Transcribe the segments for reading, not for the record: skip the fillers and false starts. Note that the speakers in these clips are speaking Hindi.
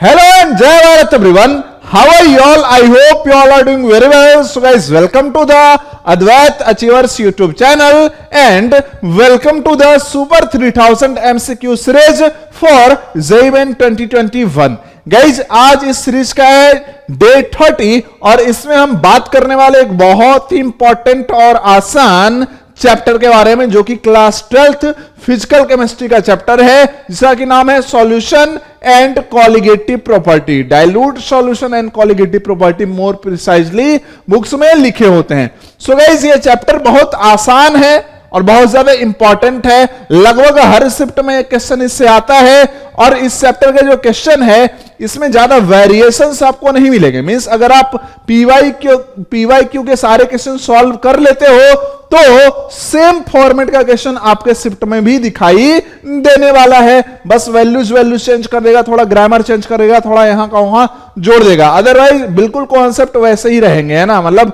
Hello and Jai Bharat everyone. How are you all? I hope you all are doing very well. So guys, welcome to the Advait Achievers YouTube channel and welcome to the Super 3000 MCQ series for JEE Main 2021. Guys आज इस सीरीज का है डे 30 और इसमें हम बात करने वाले एक बहुत ही इंपॉर्टेंट और आसान चैप्टर के बारे में जो कि क्लास 12th फिजिकल केमिस्ट्री का चैप्टर है जिसका कि नाम है solution and colligative property. Dilute solution and colligative property more precisely books में लिखे होते हैं। सो गाइज ये चैप्टर बहुत आसान है और बहुत ज्यादा इंपॉर्टेंट है। लगभग हर शिफ्ट में एक क्वेश्चन इससे आता है और इस चैप्टर का जो क्वेश्चन है इसमें ज्यादा वेरिएशंस आपको नहीं मिलेंगे। मींस अगर आप पीवाईक्यू के सारे क्वेश्चन सॉल्व कर लेते हो तो सेम फॉर्मेट का क्वेश्चन आपके शिफ्ट में भी दिखाई देने वाला है। बस वैल्यूज चेंज कर देगा, थोड़ा ग्रामर चेंज करेगा, थोड़ा यहां का वहां जोड़ देगा। अदरवाइज बिल्कुल कॉन्सेप्ट वैसे ही रहेंगे, है ना। मतलब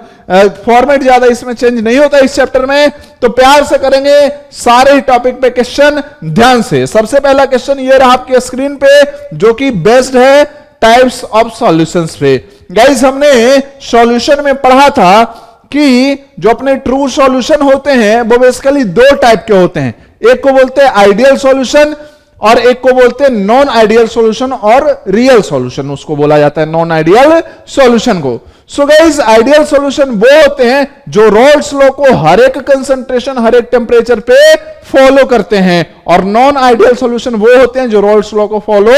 फॉर्मेट ज्यादा इसमें चेंज नहीं होता इस चैप्टर में। तो प्यार से करेंगे सारे टॉपिक पे क्वेश्चन ध्यान से। सबसे पहला क्वेश्चन ये रहा आपके स्क्रीन पे जो कि बेस्ड है टाइप्स ऑफ सॉल्यूशंस पे। गाइस हमने सॉल्यूशन में पढ़ा था कि जो अपने ट्रू सॉल्यूशन होते हैं वो बेसिकली दो टाइप के होते हैं। एक को बोलते हैं आइडियल सॉल्यूशन और एक को बोलते हैं नॉन आइडियल सॉल्यूशन और रियल सॉल्यूशन उसको बोला जाता है नॉन आइडियल सॉल्यूशन को। सो गाइस आइडियल सॉल्यूशन वो होते हैं जो रॉल्स लॉ को हर एक कंसंट्रेशन हर एक टेम्परेचर पे फॉलो करते हैं और नॉन आइडियल सॉल्यूशन वो होते हैं जो रॉल्स लॉ को फॉलो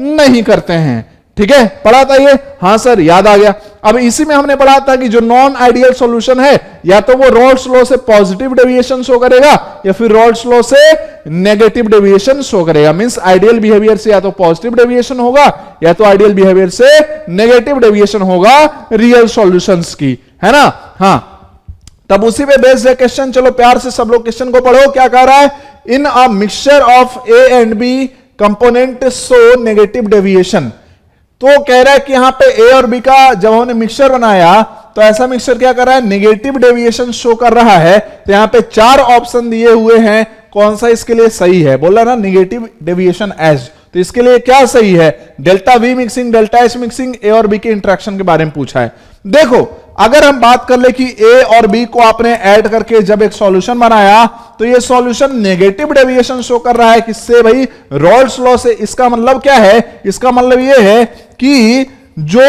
नहीं करते हैं। ठीक है, पढ़ा था ये? हाँ सर, याद आ गया। अब इसी में हमने पढ़ा था कि जो नॉन आइडियल सॉल्यूशन है या तो वो रॉल्स लॉ से पॉजिटिव डेविएशन शो करेगा या फिर रॉल्स लॉ से नेगेटिव डेविएशन शो करेगा। मींस आइडियल बिहेवियर से या तो पॉजिटिव डेविएशन होगा या तो आइडियल बिहेवियर से नेगेटिव डेविएशन होगा रियल सॉल्यूशंस की, है ना। हाँ, तब उसी पे बेस्ड है क्वेश्चन। चलो प्यार से सब लोग क्वेश्चन को पढ़ो। क्या कह रहा है? In a mixture of A and B component show negative deviation. तो कह रहा है कि यहां पे ए और बी का जब हमने मिक्सचर बनाया तो ऐसा मिक्सचर क्या कर रहा है? नेगेटिव डेविएशन शो कर रहा है। तो यहां पे चार ऑप्शन दिए हुए हैं, कौन सा इसके लिए सही है? बोला ना नेगेटिव डेविएशन एज। तो इसके लिए क्या सही है? Delta V mixing, delta H mixing, A और बी के इंटरेक्शन के बारे में पूछा है। देखो अगर हम बात कर ले कि ए और बी को आपने ऐड करके जब एक सॉल्यूशन बनाया तो ये सॉल्यूशन नेगेटिव डेविएशन शो कर रहा है। किससे भाई? रॉल्स लॉ से। इसका मतलब क्या है? इसका मतलब ये है कि जो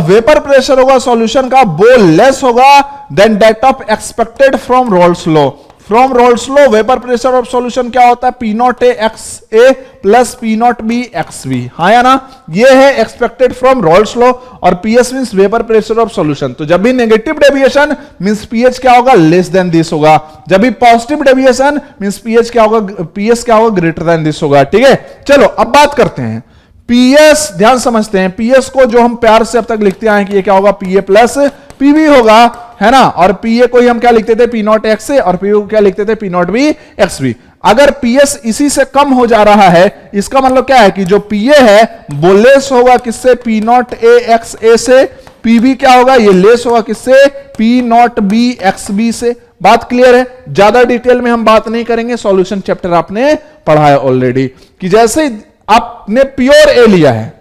वेपर प्रेशर होगा सॉल्यूशन का वो लेस होगा than that of expected from Raoult's law. From Raoult's law vapour pressure of solution क्या होता है? P not A x A plus P not B x B. हाँ या ना? ये है एक्सपेक्टेड फ्रॉम रॉल्स लॉ और PS means vapour pressure of solution. तो जब भी नेगेटिव डेविएशन मींस पीएच क्या होगा? लेस देन दिस होगा। जब भी पॉजिटिव डेविएशन मींस पीएच क्या होगा? पीएस क्या होगा? ग्रेटर देन दिस होगा। ठीक है, चलो अब बात करते हैं पीएस। ध्यान समझते हैं पीएस को जो हम प्यार से अब तक लिखते आए कि ये क्या होगा? पीए प्लस पीबी होगा, है ना। और पीए को ही हम क्या लिखते थे? पी नॉट एक्स ए और पीबी को क्या लिखते थे? P not B x B. अगर पीएस इसी से कम हो जा रहा है इसका मतलब क्या है कि जो पीए है वो लेस होगा किससे? P not A x A से। पीबी क्या होगा? ये लेस होगा किससे? P not B x B से। बात क्लियर है? ज्यादा डिटेल में हम बात नहीं करेंगे, सॉल्यूशन चैप्टर आपने पढ़ा है ऑलरेडी। कि जैसे आपने प्योर ए लिया है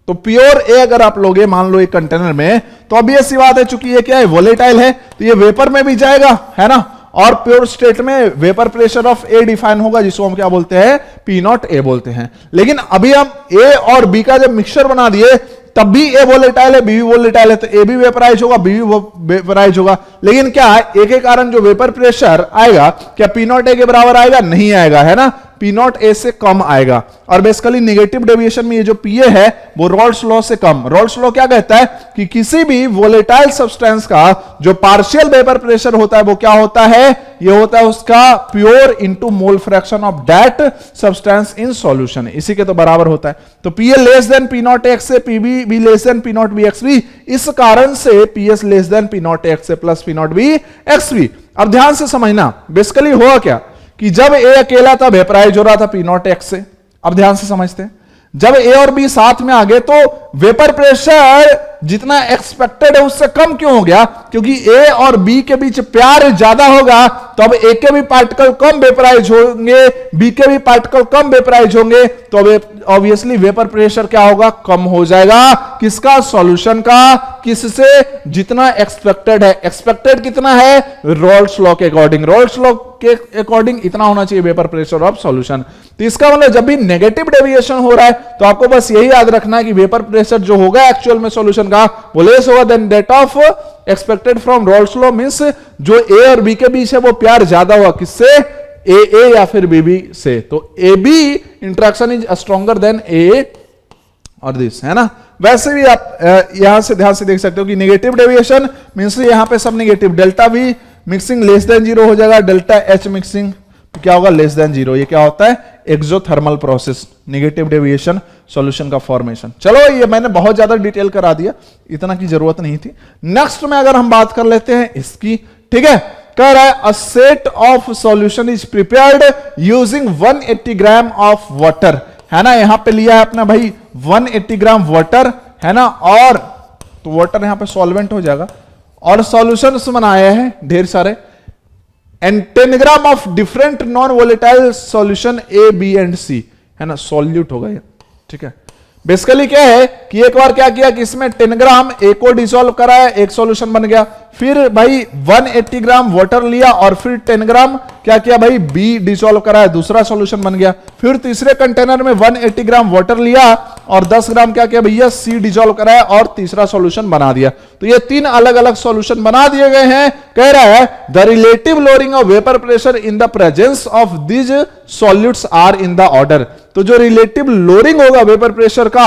तो प्योर ए अगर आप लोगे मान लो एक कंटेनर में तो अब ये सी बात है, चूंकि ये क्या है? वोलेटाइल है तो ये वेपर में भी जाएगा, है ना। और प्योर स्टेट में vapour pressure of A define होगा जिसको हम क्या बोलते हैं? पी नॉट ए बोलते हैं। लेकिन अभी हम ए और बी का जब मिक्सचर बना दिए तब भी ए वोलेटाइल है बी भी वोलेटाइल है तो ए भी वेपराइज होगा बी भी वेपराइज होगा। लेकिन क्या है? ए के कारण जो वेपर प्रेशर आएगा क्या पी नॉट ए के बराबर आएगा? नहीं आएगा, है ना। पी नॉट ए से कम आएगा। और बेसिकली नेगेटिव डेविएशन में ये जो पीए है वो रॉल्स लॉ से कम। रॉल्स लॉ क्या कहता है कि किसी भी वोलेटाइल सब्सटेंस का जो पार्शियल वेपर प्रेशर होता है वो क्या होता है? ये होता है उसका pure into mole fraction of that substance in solution. इसी के तो बराबर होता है। तो PA less than P naught X से, पीबी भी less than P not B x B. इस कारण से PS less than P naught X से plus P not B x B. अब ध्यान से समझना बेसिकली हुआ क्या कि जब ए अकेला था वेपराइज हो रहा था पी नॉट एक्स से। अब ध्यान से समझते हैं, जब ए और बी साथ में आ गए तो वेपर प्रेशर जितना एक्सपेक्टेड है उससे कम क्यों हो गया? क्योंकि ए और बी के बीच प्यार ज्यादा होगा, तो अब ए के भी पार्टिकल कम वेपराइज होंगे, बी के भी पार्टिकल कम वेपराइज होंगे, तो अब ऑब्वियसली वेपर प्रेशर क्या होगा? कम हो जाएगा। किसका? सॉल्यूशन का। किससे? जितना एक्सपेक्टेड है। एक्सपेक्टेड कितना है? रॉल्स लॉ के अकॉर्डिंग। रॉल्स लॉ के अकॉर्डिंग इतना होना चाहिए वेपर प्रेशर ऑफ सॉल्यूशन। तो इसका मतलब जब भी नेगेटिव डेविएशन हो रहा है तो आपको बस यही याद रखना है कि वेपर प्रेशर जो होगा एक्चुअल में सॉल्यूशन का वो लेस होगा than that of expected from Raoult's law. Means जो ए और बी के बीच है वो प्यार ज्यादा हुआ। किससे? ए या फिर बी से। तो A B interaction is stronger than A और दिस, है ना। वैसे भी आप यहां से ध्यान से देख सकते हो कि नेगेटिव डेविएशन मींस यहां पे सब negative. Delta V mixing less than 0 हो जाएगा, डेल्टा एच मिक्सिंग क्या होगा? Less than 0। ये क्या होता है? एक्सोथर्मल प्रोसेस, नेगेटिव डेविएशन सॉल्यूशन का फॉर्मेशन। चलो ये मैंने बहुत ज्यादा डिटेल करा दिया, इतना की जरूरत नहीं थी। नेक्स्ट में अगर हम बात कर लेते हैं इसकी, ठीक है, कह रहा है a set of solution is prepared using 180 gram of water, है ना। यहां पे लिया है अपना भाई 180 ग्राम वाटर, है ना, और तो वाटर यहां पे सॉल्वेंट हो जाएगा, और सॉल्यूशंस बनाए हैं ढेर सारे, and 10 gram of different non volatile solution A B and C, है ना, सॉल्यूट होगा ये, ठीक है। बेसिकली क्या है कि एक बार क्या किया कि इसमें 10 ग्राम ए को डिसॉल्व कराया, एक सॉल्यूशन बन गया। फिर भाई 180 ग्राम वाटर लिया और फिर 10 ग्राम क्या किया भाई? बी डिसॉल्व कराया, दूसरा सॉल्यूशन बन गया। फिर तीसरे कंटेनर में 180 ग्राम वाटर लिया और 10 ग्राम क्या किया भैया? सी डिसॉल्व कराया और तीसरा सॉल्यूशन बना दिया। तो ये 3 अलग अलग सॉल्यूशन बना दिए गए हैं। कह रहा है the relative lowering of vapour pressure in the presence of these solutes are in the order. तो जो रिलेटिव लोअरिंग होगा वेपर प्रेशर का,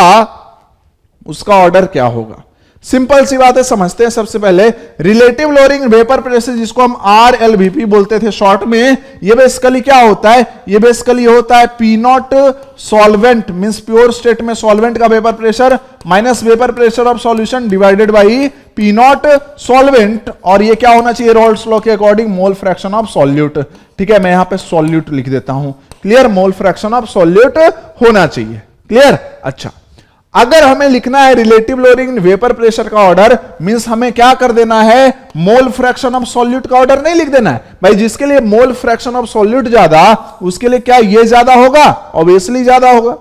उसका ऑर्डर क्या होगा? सिंपल सी बात है, समझते हैं। सबसे पहले रिलेटिव लोअरिंग वेपर प्रेशर, जिसको हम RLVP बोलते थे शॉर्ट में, ये बेसिकली क्या होता है? ये बेसिकली होता है P not solvent means pure state में सॉल्वेंट का vapour pressure minus vapour pressure of solution divided by P not solvent, और ये क्या होना चाहिए रॉल्स लॉ के according? Mole fraction of solute. ठीक है, मैं यहां पे सॉल्यूट लिख देता हूं। Clear? Mole fraction of solute होना चाहिए। क्लियर? अच्छा, अगर हमें लिखना है रिलेटिव लोअरिंग वेपर प्रेशर का ऑर्डर, मींस हमें क्या कर देना है? मोल फ्रैक्शन ऑफ सॉल्यूट का ऑर्डर नहीं लिख देना है भाई। जिसके लिए मोल फ्रैक्शन ऑफ सॉल्यूट ज्यादा, उसके लिए क्या ये ज्यादा होगा? ऑब्वियसली ज्यादा होगा।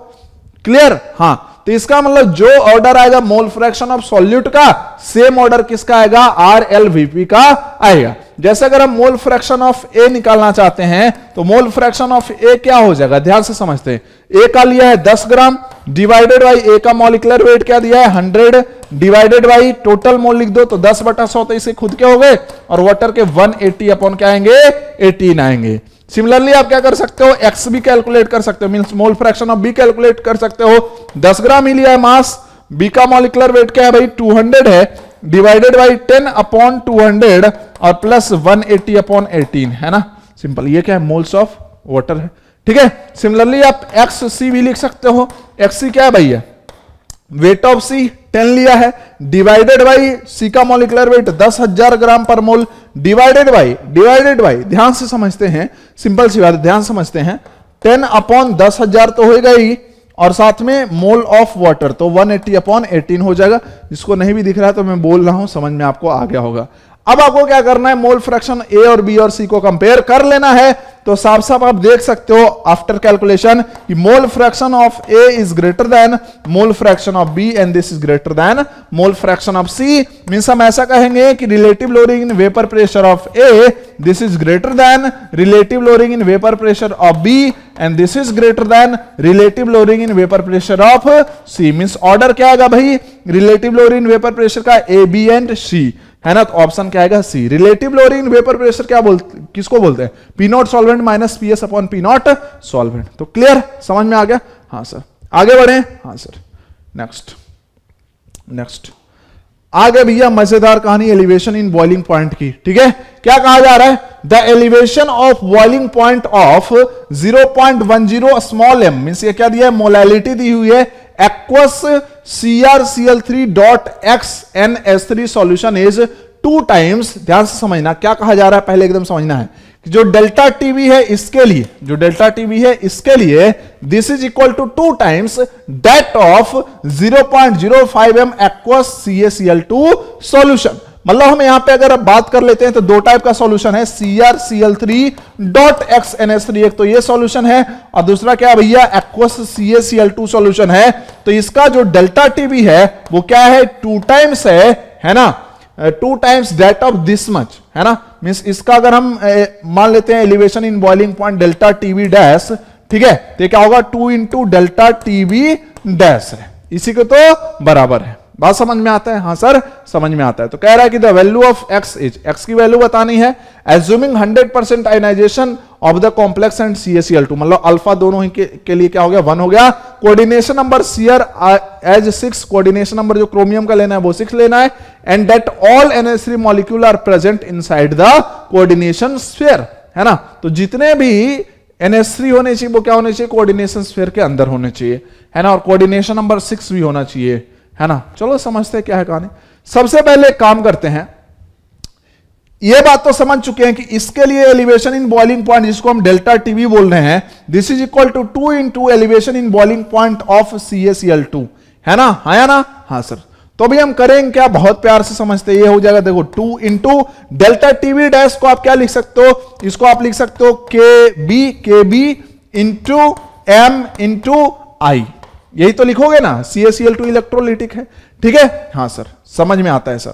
क्लियर? हाँ, तो इसका मतलब जो ऑर्डर आएगा मोल फ्रैक्शन ऑफ सॉल्यूट का, सेम ऑर्डर किसका आएगा? RLVP का आएगा। जैसे अगर हम मोल फ्रैक्शन ऑफ ए निकालना चाहते हैं तो मोल फ्रैक्शन ऑफ ए क्या हो जाएगा? ध्यान से समझते हैं। ए का लिया है 10 ग्राम डिवाइडेड बाई ए का मॉलिक्यूलर वेट क्या दिया है? 100 डिवाइडेड बाई टोटल मोल लिख दो तो 10/100, तो इसे खुद के हो गए, और वाटर के 180 अपॉन क्या आएंगे? 18 आएंगे। सिमिलरली आप क्या कर सकते हो? एक्स भी कैलकुलेट कर सकते हो, means mole fraction of B calculate कर सकते हो। 10 ग्राम ही लिया है मास, बी का मॉलिक्यूलर वेट क्या है भाई? 200 है, डिवाइडेड बाई 10 अपॉन 200 और प्लस 180 अपॉन 18, है ना। सिंपल, ये क्या है? मोल्स ऑफ वाटर है। ठीक है, सिमिलरली आप एक्स सी भी लिख सकते हो। एक्स सी क्या है भैया? वेट ऑफ सी 10 लिया है, डिवाइडेड बाई सी का मॉलिक्यूलर वेट 10,000 ग्राम पर मोल, डिवाइडेड बाई ध्यान से समझते हैं, सिंपल सी बात, ध्यान समझते हैं। 10 अपॉन 10,000 तो हो गई, और साथ में मोल ऑफ वाटर तो 180 अपॉन 18 हो जाएगा। जिसको नहीं भी दिख रहा है तो मैं बोल रहा हूं, समझ में आपको आ गया होगा। अब आपको क्या करना है? मोल फ्रैक्शन ए और बी और सी को कंपेयर कर लेना है। तो साफ साफ आप देख सकते हो आफ्टर कैलकुलेशन कि mole fraction of A is greater than mole fraction of B and this is greater than mole fraction of C. Means हम ऐसा कहेंगे कि relative lowering in vapour pressure of A this is greater than relative lowering in vapour pressure of B and this is greater than relative lowering in vapour pressure of C. Means order क्या आएगा भाई? Relative lowering in vapour pressure का ए बी एंड सी, है ना। तो ऑप्शन क्या आएगा? सी। रिलेटिव लोअरिंग वेपर प्रेशर क्या किसको बोलते हैं? P not solvent minus P S upon P not solvent. तो क्लियर? समझ में आ गया? हाँ सर, आगे बढ़े। हाँ सर, नेक्स्ट आगे भैया मजेदार कहानी एलिवेशन इन बॉइलिंग पॉइंट की। ठीक है, क्या कहा जा रहा है? The elevation of boiling point of 0.10 small m, means ये क्या दिया है? मोलैलिटी दी हुई है aqueous CrCl3.xNS3 solution is 2 times. ध्यान से समझना क्या कहा जा रहा है, पहले एकदम समझना है जो डेल्टा टीवी है इसके लिए, जो डेल्टा टीवी है इसके लिए this is equal to 2 times that of 0.05 m aqueous CaCl2 solution. मतलब हम यहां पे अगर अब बात कर लेते हैं तो दो टाइप का सॉल्यूशन है, CrCl3.xNH3, एक तो ये सॉल्यूशन है और दूसरा क्या भैया एक्वस CaCl2 सॉल्यूशन है। तो इसका जो डेल्टा टीवी है वो क्या है, 2 टाइम्स है ना, 2 times that of this much, है ना। मींस इसका अगर हम मान लेते हैं elevation in boiling point delta TV dash, ठीक है, तो क्या होगा 2 इंटू डेल्टा टीवी डैश है, इसी को तो बराबर है। बात समझ में आता है? हाँ सर समझ में आता है। तो कह रहा है कि the value of x is, x की वैल्यू बतानी है, assuming 100% ionisation of the complex and CaCl2, मतलब अल्फा दोनों ही के लिए क्या हो गया 1 हो गया। Coordination number CR as 6, coordination number जो क्रोमियम का लेना है वो 6 लेना है, and that all NH3 molecule are present inside the coordination sphere, है ना। तो जितने भी NH3 होने चाहिए वो क्या होने चाहिए, कोऑर्डिनेशन स्फीयर के अंदर होने चाहिए, है ना, और कोऑर्डिनेशन नंबर 6 भी होना चाहिए, है ना। चलो समझते हैं क्या है कहानी। सबसे पहले काम करते हैं, ये बात तो समझ चुके हैं कि इसके लिए एलिवेशन इन बॉइलिंग पॉइंट जिसको हम डेल्टा टीवी बोल रहे हैं, this is equal to 2 into elevation in boiling point of CaCl2, है ना, हाँ या ना, हाँ सर। तो अभी हम करेंगे क्या, बहुत प्यार से समझते हैं, ये हो जाएगा देखो 2 इंटू डेल्टा टीवी डैश को आप क्या लिख सकते हो, इसको आप लिख सकते हो KB into M into I, यही तो लिखोगे ना, CaCl2 इलेक्ट्रोलिटिक है, ठीक है, हाँ सर समझ में आता है सर।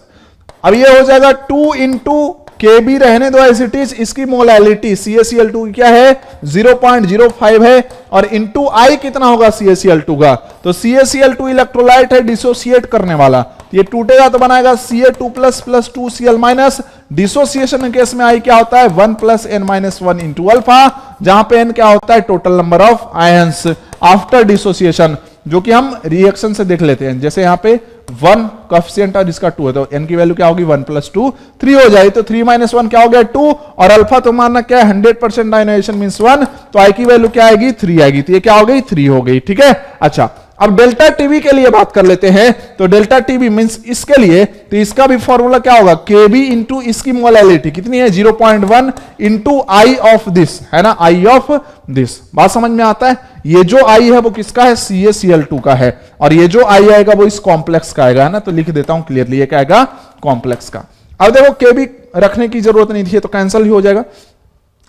अब ये हो जाएगा 2 इंटू KB रहने दो एज इट इज, इसकी मोलैलिटी CaCl2 की क्या है 0.05 है, और इंटू I कितना होगा CaCl2 का, तो CaCl2 इलेक्ट्रोलाइट है डिसोसिएट करने वाला, ये टूटेगा तो बनाएगा Ca2 plus 2Cl minus, dissociation case में I क्या होता है 1 plus n minus 1 into alpha, जहां पे n क्या होता है total number of ions after dissociation, जो कि हम रिएक्शन से देख लेते हैं। जैसे यहां पे 1 कोएफिशिएंट और इसका 2 है, तो n की वैल्यू क्या होगी 1 प्लस 2 3 हो जाएगी, तो 3 माइनस 1 क्या हो गया 2, और अल्फा तो मानना क्या है 100% आयनाइजेशन मींस 1, तो I की वैल्यू क्या आएगी 3 आएगी, तो ये क्या हो गई 3 हो गई, ठीक है। अच्छा अब डेल्टा टीवी के लिए बात कर लेते हैं, तो डेल्टा टीवी मींस इसके लिए, तो इसका भी फॉर्मूला क्या होगा KB इंटू इसकी मोलैलिटी कितनी है 0.1 इंटू I ऑफ दिस, है ना, I ऑफ दिस। बात समझ में आता है? ये जो I है वो किसका है CaCl2 का है, और ये जो I आएगा वो इस कॉम्प्लेक्स का आएगा, है ना, तो लिख देता हूं क्लियरली, ये क्या आएगा कॉम्प्लेक्स का। अब देखो KB रखने की जरूरत नहीं थी, तो कैंसिल ही हो जाएगा,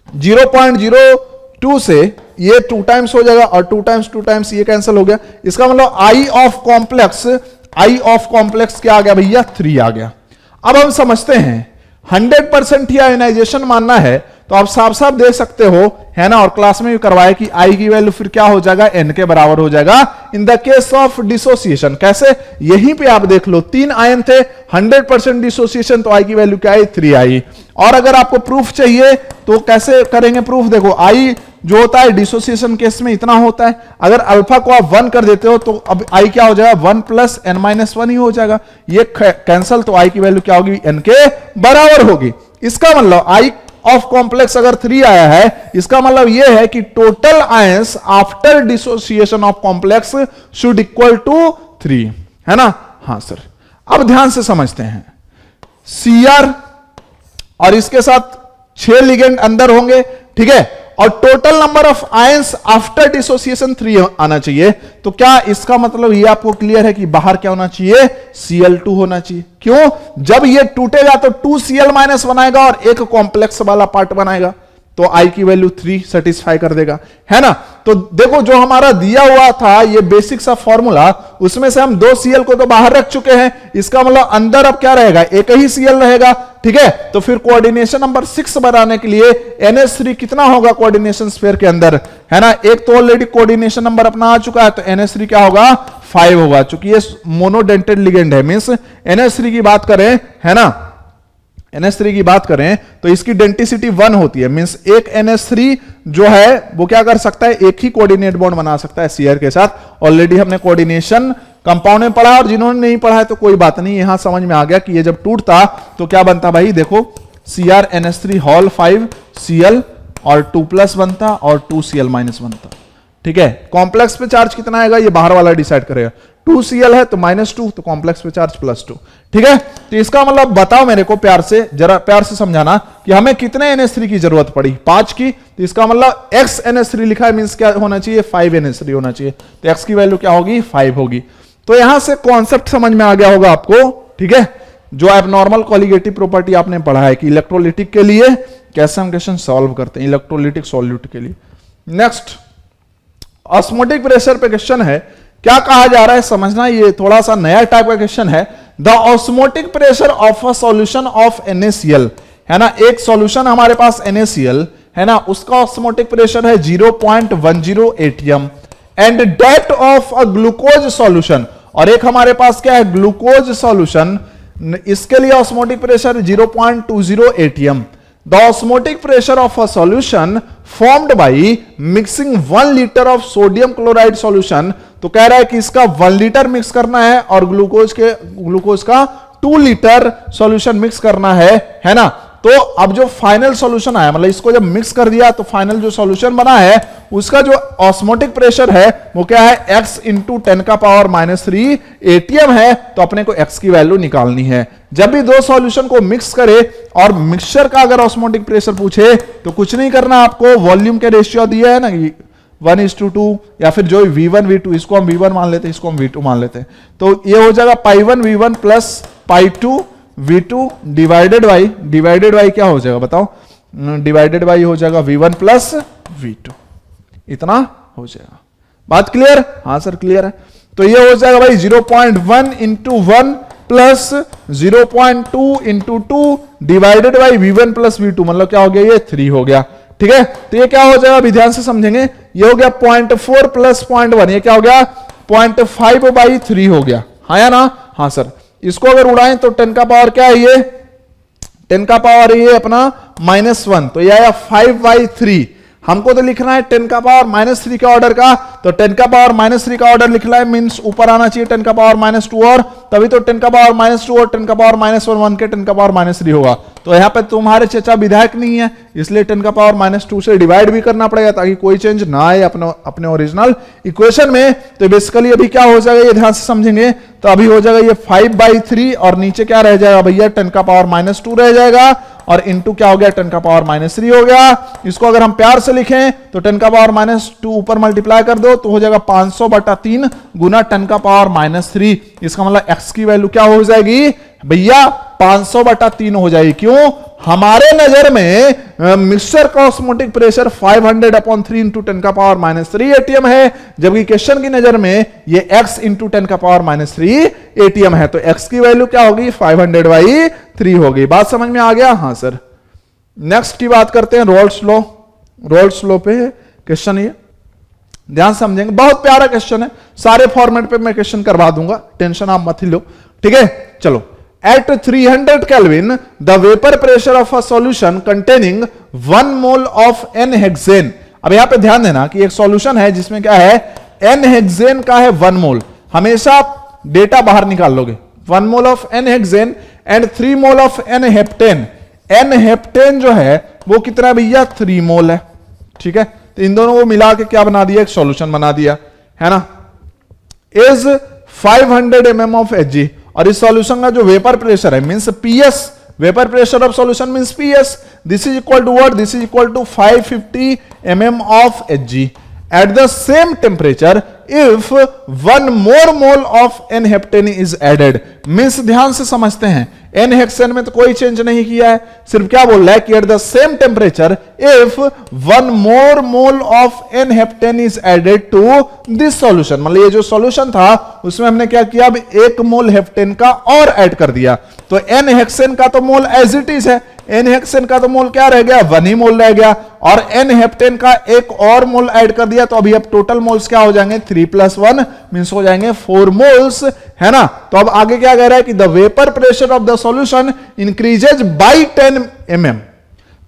0.02 से ये 2 टाइम्स हो जाएगा, और 2 टाइम्स ये कैंसिल हो गया, इसका मतलब I ऑफ कॉम्प्लेक्स क्या आ गया भैया 3 आ गया। अब हम समझते हैं 100% ही आयनाइजेशन मानना है, तो आप साफ साफ देख सकते हो, है ना, और क्लास में भी करवाया कि I की वैल्यू फिर क्या हो जाएगा n के बराबर हो जाएगा in the case of dissociation. कैसे, यहीं पे आप देख लो 3 आयन थे, 100% डिसोसिएशन, तो I की वैल्यू क्या आई 3 आई। और अगर आपको प्रूफ चाहिए तो कैसे करेंगे प्रूफ, देखो I जो होता है डिसोसिएशन केस में इतना होता है, अगर अल्फा को आप 1 कर देते हो तो अब I क्या हो जाएगा 1 प्लस n माइनस 1 ही हो जाएगा, ये कैंसल, तो I की वैल्यू क्या होगी n के बराबर होगी। इसका मतलब I ऑफ कॉम्प्लेक्स अगर 3 आया है, इसका मतलब यह है कि total ions after dissociation of complex should equal to 3, है ना, हाँ सर। अब ध्यान से समझते हैं, Cr और इसके साथ 6 लिगेंड अंदर होंगे, ठीक है, और total number of ions after dissociation 3 आना चाहिए, तो क्या इसका मतलब ये आपको क्लियर है कि बाहर क्या होना चाहिए Cl2 होना चाहिए। क्यों, जब ये टूटेगा तो 2Cl माइनस बनाएगा और एक कॉम्प्लेक्स वाला पार्ट बनाएगा, तो I की वैल्यू 3 सेटिस्फाई कर देगा, है ना। तो देखो जो हमारा दिया हुआ था ये बेसिक सा फॉर्मूला, उसमें से हम 2 Cl को तो बाहर रख चुके हैं, इसका मतलब अंदर अब क्या रहेगा एक ही Cl रहेगा, ठीक है। तो फिर कोऑर्डिनेशन नंबर 6 बनाने के लिए NH3 कितना होगा कोऑर्डिनेशन स्फीयर के अंदर, है ना, एक तो ऑलरेडी कोऑर्डिनेशन नंबर अपना आ चुका है, तो NH3 क्या होगा 5 होगा, चूंकि ये मोनोडेंटेड लिगेंड है, मींस NH3 की बात करें, है ना, NH3 की बात करें तो इसकी डेंसिटी 1 होती है, मींस एक NH3 जो है वो क्या कर सकता है, एक ही कोऑर्डिनेट बॉन्ड बना सकता है Cr के साथ। ऑलरेडी हमने कोऑर्डिनेशन कंपाउंड में पढ़ा, और जिन्होंने नहीं पढ़ा है तो कोई बात नहीं, यहां समझ में आ गया कि ये जब टूटता तो क्या बनता भाई, देखो Cr NH3 होल 5 Cl और 2 प्लस बनता और 2Cl माइनस बनता, ठीक है। कॉम्प्लेक्स पे चार्ज कितना आएगा ये बाहर वाला डिसाइड करेगा, 2Cl है तो -2, तो कॉम्प्लेक्स पे चार्ज +2, ठीक है। तो इसका मतलब बताओ मेरे को प्यार से, जरा प्यार से समझाना कि हमें कितने NH3 की जरूरत पड़ी, 5 की। तो इसका मतलब x NH3 लिखा है, मींस क्या होना चाहिए, 5 NH3 होना चाहिए। तो x की वैल्यू क्या होगी, 5 होगी। तो यहां से कॉन्सेप्ट समझ में आ गया होगा आपको, ठीक है, जो एबनॉर्मल कोलिगेटिव प्रॉपर्टी आपने पढ़ा है कि इलेक्ट्रोलिटिक के लिए कैसे हम क्वेश्चन सॉल्व करते हैं, इलेक्ट्रोलिटिक सॉल्यूट के लिए। नेक्स्ट ऑस्मोटिक प्रेशर पे क्वेश्चन है, क्या कहा जा रहा है समझना, ये थोड़ा सा नया टाइप का क्वेश्चन है। The osmotic pressure of a solution of NaCl, है ना, एक सॉल्यूशन हमारे पास NaCl है ना, उसका ऑस्मोटिक प्रेशर है 0.10 atm and that of a glucose solution, और एक हमारे पास क्या है, ग्लूकोज सॉल्यूशन, इसके लिए osmotic pressure 0.20 atm। The osmotic pressure of a solution formed by mixing 1 litre of sodium chloride solution, तो कह रहा है कि इसका 1 लीटर मिक्स करना है और ग्लूकोज का 2 लीटर सॉल्यूशन मिक्स करना है ना। तो अब जो फाइनल सॉल्यूशन आया, मतलब इसको जब मिक्स कर दिया तो फाइनल जो सॉल्यूशन बना है उसका जो ऑस्मोटिक प्रेशर है वो क्या है, x इंटू 10⁻³ atm है। तो अपने को x की वैल्यू निकालनी है। जब भी दो सॉल्यूशन को मिक्स करे और मिक्सचर का अगर ऑस्मोटिक प्रेशर पूछे तो कुछ नहीं करना, आपको वॉल्यूम के रेशियो दिया है ना 1:2, या फिर जो V1 V2, इसको हम V1 मान लेते हैं, इसको हम V2 मान लेते हैं। तो ये हो जाएगा π1 V1 plus π2 V2 divided by क्या हो जाएगा बताओ, डिवाइडेड बाई हो जाएगा V1 प्लस V2, इतना हो जाएगा। बात क्लियर, हाँ सर क्लियर है। तो ये हो जाएगा भाई 0.1 into 1 plus 0.2 into 2 divided by V1 plus V2, मतलब क्या हो गया, ये 3 हो गया, ठीक है। तो ये क्या हो जाएगा, अभी ध्यान से समझेंगे, ये हो गया 0.4 प्लस 0.1, ये क्या हो गया 0.5/3 हो गया, हाँ या ना, हाँ सर। इसको अगर उड़ाएं तो 10 का पावर क्या है, ये 10 का पावर ये अपना -1, तो ये आया 5/3। हमको तो लिखना है 10 का पावर -3 का ऑर्डर का, तो 10 का पावर -3 का ऑर्डर लिखना है, मींस ऊपर आना चाहिए 10 का पावर -2, और तभी तो 10 का पावर -2 और 10 का पावर -1 के 10 का पावर -3 होगा। तो यहाँ पे तुम्हारे चचा विधायक नहीं है, इसलिए 10 का पावर -2 से डिवाइड भी करना पड़ेगा ताकि कोई चेंज ना आए अपने ओरिजिनल इक्वेशन में। तो बेसिकली अभी क्या हो जाएगा, ये ध्यान से समझेंगे, तो अभी हो जाएगा ये 5/3 और नीचे क्या रह जाएगा भैया, 10 का पावर -2 रह जाएगा, और इंटू क्या हो गया, 10 का पावर -3 हो गया। इसको अगर हम प्यार से लिखें तो 10 का पावर -2 ऊपर मल्टीप्लाई कर दो तो हो जाएगा 500/3 गुना 10 का पावर -3। इसका मतलब x की वैल्यू क्या हो जाएगी भैया, 500/3 हो जाएगी। क्यों, हमारे नजर में मिक्सचर का ऑस्मोटिक प्रेशर 500/3 इंटू 10 का पावर -3 atm है, जबकि क्वेश्चन की नजर में ये x इंटू 10 का पावर -3 atm है। तो x की वैल्यू क्या होगी, 500/3 होगी। बात समझ में आ गया, हाँ सर। नेक्स्ट की बात करते हैं, रोल्स लॉ पे क्वेश्चन, ये ध्यान समझेंगे, बहुत प्यारा क्वेश्चन है, सारे फॉर्मेट पे मैं क्वेश्चन करवा दूंगा, टेंशन आप मत ही लो, ठीक है। चलो, at 300 Kelvin, the vapor pressure of a solution containing 1 mole of N-hexane। अब यहां पे ध्यान देना कि एक सॉल्यूशन है जिसमें क्या है, N-hexane का है 1 मोल, हमेशा आप डेटा बाहर निकाल लोगे, 1 mole of N-hexane and 3 mole of N-heptane। N-heptane जो है वो कितना भैया, 3 मोल है, ठीक है। तो इन दोनों को मिला के क्या बना दिया, एक सॉल्यूशन बना दिया, है ना। इज 500 mm ऑफ Hg, और इस सॉल्यूशन का जो वेपर प्रेशर है means PS, vapour pressure of solution means PS, this is equal to what, this is equal to 550 mm of Hg at the same temperature if 1 more mole of N-heptane is added। Means ध्यान से समझते हैं, N-hexane में तो कोई चेंज नहीं किया है, सिर्फ क्या बोल रहा है कि at the same temperature if 1 more mole of N-heptane is added to this solution, मतलब ये जो सॉल्यूशन था उसमें हमने क्या किया, अब 1 मोल हेप्टेन का और ऐड कर दिया। तो N-hexane का तो मोल एज इट इज है, N-hexane का तो मोल क्या रह गया, 1 ही मोल रह गया, और N-heptane का एक और मोल ऐड कर दिया, तो अभी अब टोटल मोल्स क्या हो जाएंगे, 3 + 1 मींस हो जाएंगे 4 मोल्स, है ना। तो अब आगे क्या कह रहा है कि the vapour pressure of the solution increases by 10 mm।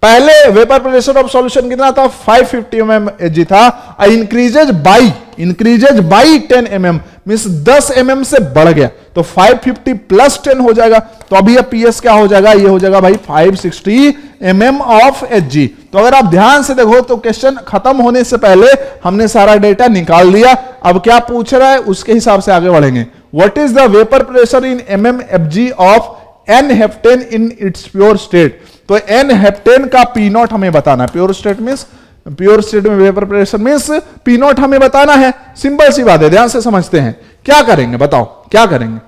पहले वेपर प्रेशर ऑफ सॉल्यूशन कितना था, 550 mm Hg था, increases by 10 mm means 10 mm से बढ़ गया, तो 550 + 10 हो जाएगा। तो अभी अब PS क्या हो जाएगा, ये हो जाएगा भाई 560 mm ऑफ Hg। तो अगर आप ध्यान से देखो तो क्वेश्चन खत्म होने से पहले हमने सारा डेटा निकाल दिया। अब क्या पूछ रहा है उसके हिसाब से आगे बढ़ेंगे। What is the vapour pressure in mm Fg of n heptane in its pure state. तो एन हेप्टेन का पी नॉट हमें बताना है। Pure state means, pure state में vapour pressure means P naught हमें बताना है। सिंपल सी बात है, ध्यान से समझते हैं। क्या करेंगे बताओ, क्या करेंगे?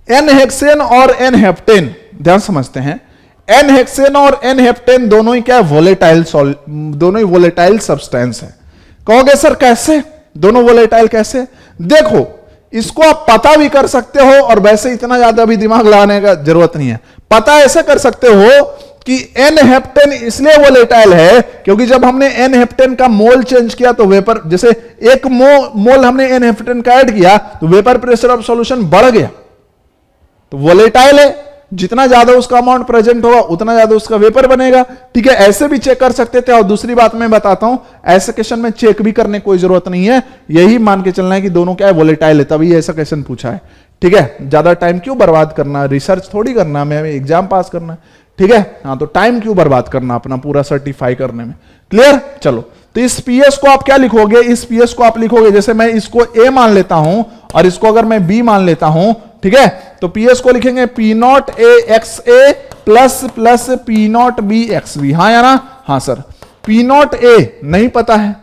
एन हेक्सेन और एन हेप्टेन, ध्यान समझते हैं। एन हेक्सेन और एन हेप्टेन दोनों ही क्या है? वोलेटाइल, दोनों ही वोलेटाइल सब्सटेंस है। कहोगे सर कैसे? दोनों वोलेटाइल कैसे? देखो, इसको आप पता भी कर सकते हो और वैसे इतना ज्यादा भी दिमाग लगाने का जरूरत नहीं है। पता ऐसे कर सकते हो कि एन हेप्टेन इसलिए वोलेटाइल है क्योंकि जब हमने एन हेप्टेन का मोल चेंज किया तो वेपर, जैसे एक मोल हमने एन हेप्टेन का ऐड किया तो वेपर प्रेशर ऑफ सॉल्यूशन बढ़ गया, तो वोलेटाइल है। जितना ज्यादा उसका अमाउंट प्रेजेंट होगा उतना ज्यादा उसका वेपर बनेगा। ठीक है, ऐसे भी चेक कर सकते थे। और दूसरी बात मैं बताता हूं, ऐसे क्वेश्चन में चेक भी करने कोई जरूरत नहीं है, यही मान के चलना है कि दोनों क्या है? वोलेटाइल है, तभी ऐसा क्वेश्चन पूछा है। ठीक है, ज्यादा टाइम क्यों बर्बाद करना, रिसर्च थोड़ी करना, हमें एग्जाम पास करना है। ठीक है, हाँ, तो टाइम क्यों बर्बाद करना अपना पूरा सर्टिफाई करने में। क्लियर? चलो, तो इस पीएस को आप क्या लिखोगे? इस पीएस को आप लिखोगे, जैसे मैं इसको ए मान लेता हूं और इसको अगर मैं बी मान लेता हूं, ठीक है, तो पीएस को लिखेंगे P not A x A plus plus P not B x B. हाँ या ना? हाँ सर। पी नॉट ए नहीं पता है,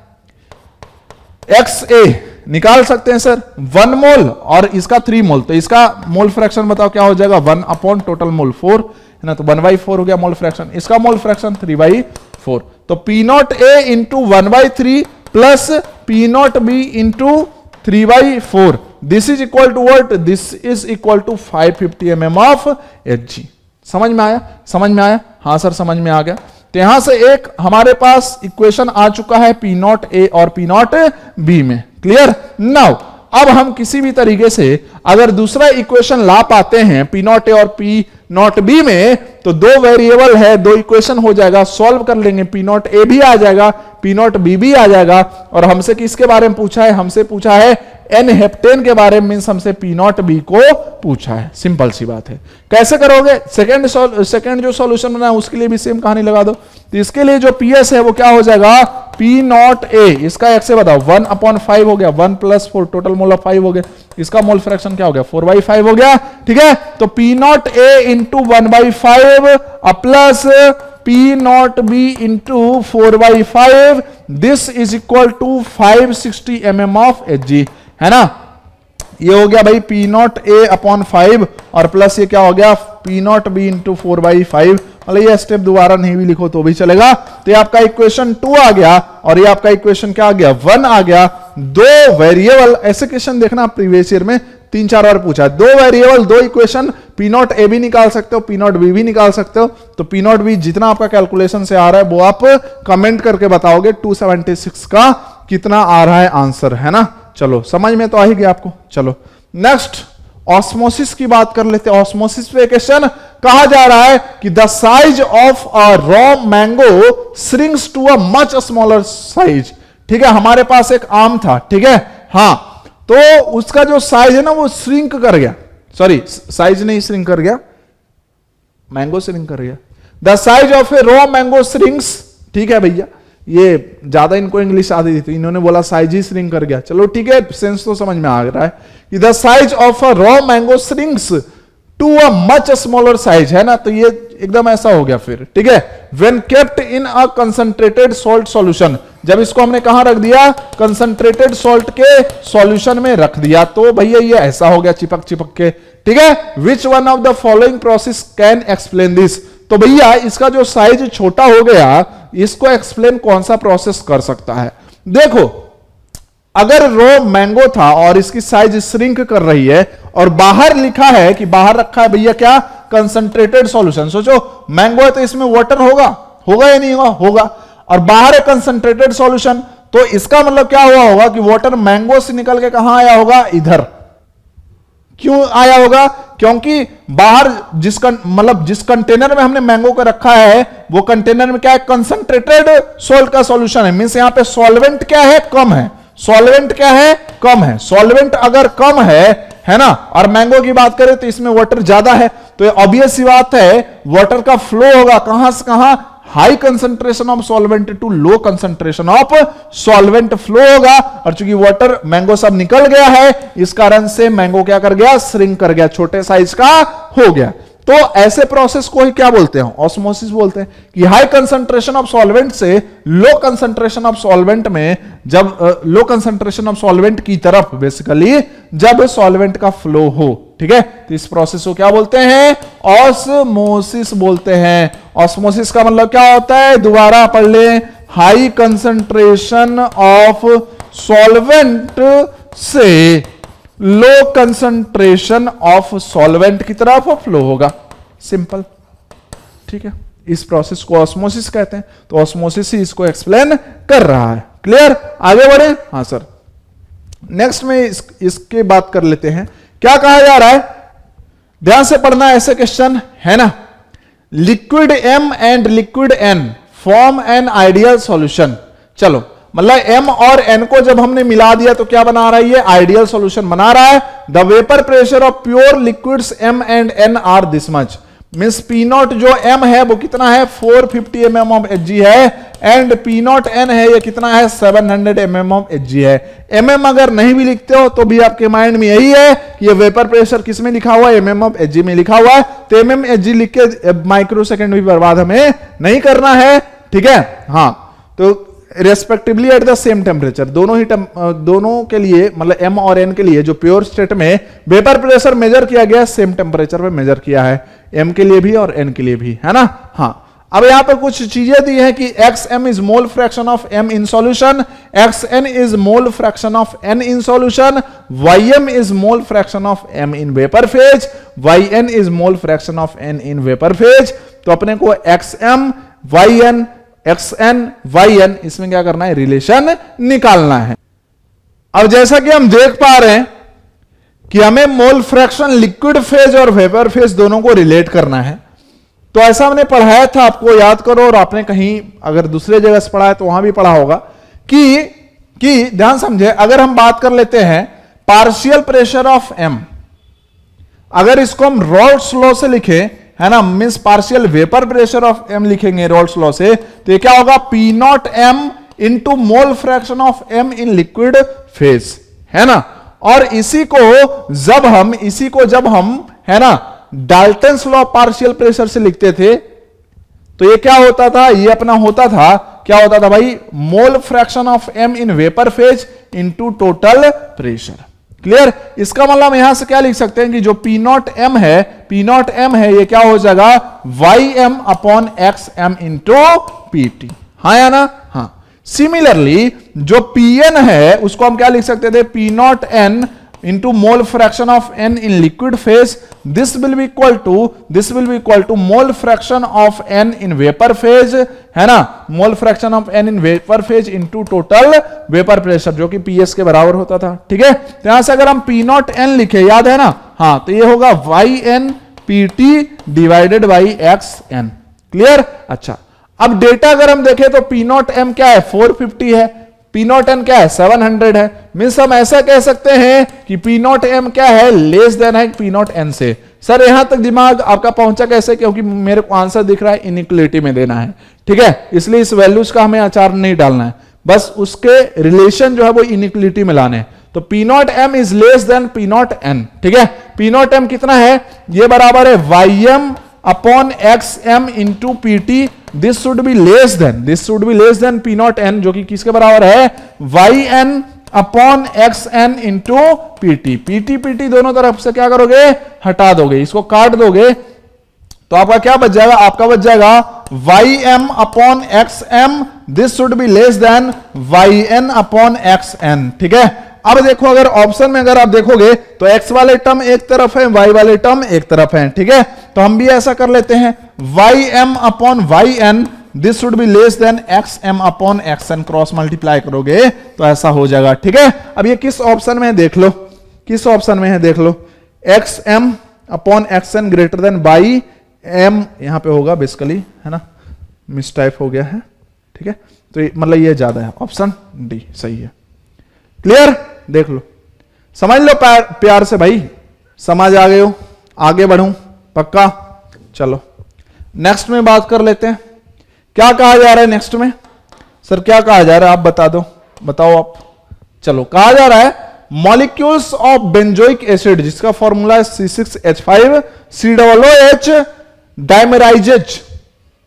एक्स ए निकाल सकते हैं सर, 1 मोल और इसका 3 मोल, तो इसका मोल फ्रैक्शन बताओ क्या हो जाएगा? 1 अपॉन टोटल मोल 4 है ना, तो 1/4 हो गया मोल फ्रैक्शन। इसका मोल फ्रैक्शन 3/4, तो P not A into 1/3 plus P not B into 3/4, this is equal to what? This is equal to 550 mm of Hg। समझ में आया? समझ में आया? हाँ सर, समझ में आ गया। तो यहां से एक हमारे पास इक्वेशन आ चुका है पी नॉट ए और पी नॉट बी में। क्लियर? नाउ अब हम किसी भी तरीके से अगर दूसरा इक्वेशन ला पाते हैं पी नॉट ए और पी नॉट बी में, तो दो वेरिएबल है, दो इक्वेशन हो जाएगा, सॉल्व कर लेंगे। पी नॉट ए भी आ जाएगा, पी नॉट बी भी आ जाएगा। और हमसे किसके बारे में पूछा है? हमसे पूछा है एन हेप्टेन के बारे में, मींस हमसे पी नॉट बी को पूछा है। सिंपल सी बात है। कैसे करोगे? सेकंड जो सॉल्यूशन बना है उसके लिए भी सेम कहानी लगा दो। तो इसके लिए जो पीएस है वो क्या हो जाएगा? पी नॉट ए, इसका एक्स से बताओ, 1/5 हो गया, 1 + 4 टोटल मोल ऑफ 5 हो गया। इसका मोल फ्रैक्शन क्या हो गया? 4/5 हो गया। ठीक है, तो P not A into 1/5 plus P not B into 4/5, this is equal to 560 mm of Hg, है ना। ये हो गया भाई पी नॉट ए अपॉन 5 और प्लस ये क्या हो गया? P not B into 4/5। मतलब ये स्टेप दोबारा नहीं भी लिखो तो भी चलेगा। तो ये आपका इक्वेशन 2 आ गया और ये आपका इक्वेशन क्या आ गया? 1 आ गया। दो वेरिएबल, ऐसे क्वेश्चन देखना प्रीवियस ईयर में 3-4 बार पूछा है। दो वेरिएबल, दो इक्वेशन, पी नॉट ए भी निकाल सकते हो, पी नॉट बी भी निकाल सकते हो। तो पी नॉट बी जितना आपका कैलकुलेशन से आ रहा है वो आप कमेंट करके बताओगे 276 का कितना आ रहा है आंसर, है ना। चलो, समझ में तो आ ही गया आपको। चलो नेक्स्ट ऑस्मोसिस की बात कर लेते हैं। ऑस्मोसिस पे क्वेश्चन कहा जा रहा है कि the size of a raw mango shrinks to a much smaller size. ठीक है, हमारे पास एक आम था, ठीक है, हाँ, तो उसका जो साइज है ना वो श्रिंक कर गया, सॉरी साइज नहीं श्रिंक कर गया, मैंगो श्रिंक कर गया। The size of A raw mango shrinks, ठीक है भैया, ये ज्यादा इनको इंग्लिश आती थी तो इन्होंने बोला साइज ही श्रिंक कर गया। चलो ठीक है, सेंस तो समझ में आ रहा है कि the size of a raw mango shrinks to a much smaller size, है ना। तो ये एकदम ऐसा हो गया फिर, ठीक है। When kept in a concentrated salt solution, जब इसको हमने कहां रख दिया? कंसंट्रेटेड सॉल्ट के सॉल्यूशन में रख दिया, तो भैया ये ऐसा हो गया चिपक चिपक के, ठीक है। Which one of the following process can explain this? तो भैया इसका जो साइज छोटा हो गया, इसको एक्सप्लेन कौन सा प्रोसेस कर सकता है? देखो, अगर रॉ मैंगो था और इसकी साइज श्रिंक कर रही है और बाहर लिखा है कि बाहर रखा है भैया क्या? Concentrated solution. सोचो मैंगो है तो इसमें वाटर होगा, होगा या नहीं होगा? होगा। और बाहर है कंसंट्रेटेड सॉल्यूशन, तो इसका मतलब क्या हुआ होगा कि वाटर मैंगो से निकल के कहां आया होगा? इधर। क्यों आया होगा? क्योंकि बाहर जिस कंटेनर में हमने मैंगो को रखा है वो कंटेनर में क्या है? कंसंट्रेटेड सॉल्ट का सॉल्यूशन है। मींस यहां पे सॉल्वेंट क्या है? कम है। सॉल्वेंट क्या है? कम है। सॉल्वेंट अगर कम है ना, और मैंगो की बात करें तो इसमें वाटर ज्यादा है, तो ऑब्वियस सी बात है वाटर का फ्लो होगा कहां से कहां? High concentration of solvent to low concentration of solvent flow होगा। और चूंकि वाटर मैंगो सब निकल गया है, इस कारण से मैंगो क्या कर गया, श्रिंक कर गया, छोटे साइज का हो गया। तो ऐसे प्रोसेस को ही क्या बोलते हैं, ऑस्मोसिस बोलते हैं। कि हाई कंसंट्रेशन ऑफ सॉल्वेंट से लो कंसंट्रेशन ऑफ सॉल्वेंट में, जब लो कंसंट्रेशन ऑफ सॉल्वेंट की तरफ बेसिकली जब सॉल्वेंट का फ्लो हो, ठीक है, तो इस प्रोसेस को क्या बोलते हैं, ऑस्मोसिस बोलते हैं। ऑस्मोसिस का मतलब क्या होता है, दोबारा पढ़ ले, हाई कंसंट्रेशन ऑफ सॉल्वेंट से लो कंसंट्रेशन ऑफ सॉल्वेंट की तरफ फ्लो होगा, सिंपल, ठीक है। इस प्रोसेस को ऑस्मोसिस कहते हैं। तो ऑस्मोसिस ही इसको एक्सप्लेन कर रहा है। क्लियर, आगे बढ़े। हाँ सर, नेक्स्ट में इसके बात कर लेते हैं। क्या कहा जा रहा है, ध्यान से पढ़ना, ऐसे क्वेश्चन है ना। Liquid M and liquid N form an ideal solution. चलो, मतलब M और N को जब हमने मिला दिया तो क्या बना रहा है, ये आइडियल सॉल्यूशन बना रहा है। The vapour pressure of pure liquids M and N are this much. Means P nought जो M है वो कितना है, 450 mm ऑफ Hg है, एंड P नॉट N है, ये कितना है, 700 mm ऑफ Hg है। mm अगर नहीं भी लिखते हो तो भी आपके माइंड में यही है कि ये वेपर प्रेशर किस में लिखा हुआ है, mm ऑफ Hg में लिखा हुआ है। तो mm Hg लिख के माइक्रो सेकेंड भी बर्बाद हमें नहीं करना है, ठीक है। हाँ, तो respectively at the same temperature, दोनों के लिए, मतलब M और N के लिए जो प्योर स्टेट में वेपर प्रेशर मेजर किया गया, सेम टेम्परेचर पे मेजर किया है, M के लिए भी और N के लिए भी, है ना। हाँ, अब यहां पे कुछ चीजें दी हैं कि xm is mole fraction of M in solution, xn is mole fraction of N in solution, ym is mole fraction of M in vapour phase, yn is mole fraction of N in vapour phase. तो अपने को xm, yn, xn, yn इसमें क्या करना है, रिलेशन निकालना है। अब जैसा कि हम देख पा रहे हैं कि हमें मोल फ्रैक्शन लिक्विड फेज और वेपर फेज दोनों को रिलेट करना है। तो ऐसा हमने पढ़ाया था, आपको याद करो, और आपने कहीं अगर दूसरे जगह से पढ़ा है तो वहां भी पढ़ा होगा कि ध्यान समझे, अगर हम बात कर लेते हैं पार्शियल प्रेशर ऑफ M, अगर इसको हम रॉल्स लॉ से लिखे, है ना, means partial vapour pressure of M लिखेंगे रॉल्स लॉ से, तो ये क्या होगा, P not M into mole fraction of M in liquid phase, है ना। और इसी को जब हम है ना डाल्टन्स लॉ पार्शियल प्रेशर से लिखते थे तो ये क्या होता था, ये अपना होता था, क्या होता था भाई, मोल fraction of M in vapour phase into total pressure. Clear, इसका मतलब यहां से क्या लिख सकते हैं कि जो P नॉट M है, ये क्या हो जाएगा, Ym upon xm into PT, हाँ या ना। हाँ, सिमिलरली जो Pn है उसको हम क्या लिख सकते थे, P nought N into mole fraction of N in liquid phase, this will be equal to mole fraction of N in vapour phase, है ना, mole fraction of N in vapour phase into total vapour pressure, जो कि PS के बराबर होता था, ठीक है। तो यहां से अगर हम P नॉट N लिखे, याद है ना, हाँ, तो ये होगा Yn PT divided by xn। Clear, अच्छा, अब डेटा अगर हम देखें तो P नॉट M क्या है, 450 है, P नॉट N क्या है, 700 है। मींस हम ऐसा कह सकते हैं कि P नॉट M क्या है, लेस देन है P नॉट N से। सर यहां तक दिमाग आपका पहुंचा कैसे, क्योंकि मेरे को आंसर दिख रहा है इनइक्वलिटी में देना है, ठीक है, इसलिए इस वैल्यूज का हमें आचार नहीं डालना है, बस उसके रिलेशन जो है वो इनइक्वलिटी में लाने। तो P not M is less than P nought N, ठीक है। P नॉट M कितना है, ये बराबर है Ym upon xm into PT, this should be less than P nought N, जो कि किसके बराबर है, Yn upon xn into PT दोनों तरफ से क्या करोगे, हटा दोगे, इसको काट दोगे, तो आपका क्या बच जाएगा, आपका बच जाएगा Ym upon xm, this should be less than Yn upon xn, ठीक है। अब देखो, अगर ऑप्शन में अगर आप देखोगे तो x वाले टर्म एक तरफ है, y वाले टर्म एक तरफ है, ठीक है। तो हम भी ऐसा कर लेते हैं, Ym upon Yn, this should be less than xm upon xn, cross multiply करोगे तो ऐसा हो जाएगा, ठीक है। अब ये किस ऑप्शन में है देख लो, xm upon xn greater than by m, यहां पे होगा बेसिकली, है ना, मिस टाइप हो गया है, ठीक है। तो मतलब ये ज्यादा है, ऑप्शन डी सही है। क्लियर, देख लो, समझ लो प्यार से भाई, समझ आ गए हो, आगे बढ़ूं पक्का। चलो नेक्स्ट में बात कर लेते हैं क्या कहा जा रहा है नेक्स्ट में? सर क्या कहा जा रहा है आप बता दो, बताओ आप। चलो कहा जा रहा है मॉलिक्यूल्स ऑफ बेंजोइक एसिड जिसका फॉर्मूला है C6H5COOH dimerises.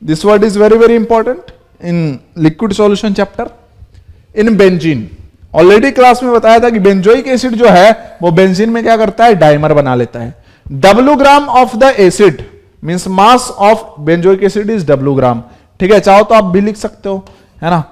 This word is very very important in liquid solution chapter in benzene. Already class में बताया था कि बेंजोइक एसिड जो है वो बेंजीन में क्या करता है, डाइमर बना लेता है। W gram of the acid means mass of benzoic acid is W ग्राम, ठीक है। चाहो तो आप भी लिख सकते हो, है ना,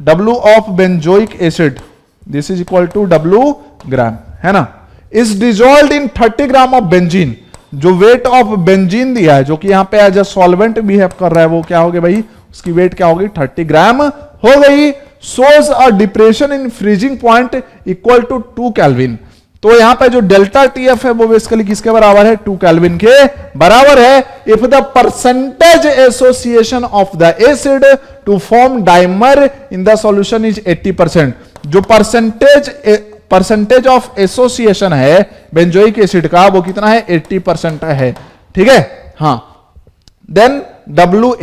W of benzoic acid this is equal to W gram, है ना, is dissolved in 30 gram of benzene. जो वेट ऑफ बेंजीन दिया है, जो कि यहां पे एज अ सॉल्वेंट बिहेव कर रहा है, वो क्या होगी भाई, उसकी वेट क्या होगी, 30 ग्राम हो गई। So's a depression in freezing point equal to 2 kelvin. तो यहां पे जो डेल्टा TF है वो बेसिकली किसके बराबर है, 2 केल्विन के बराबर है। If the percentage association of the acid to form dimer in the solution is 80%। जो परसेंटेज ऑफ एसोसिएशन है बेंजोइक एसिड का वो कितना है, 80% है, ठीक है। हाँ, देन W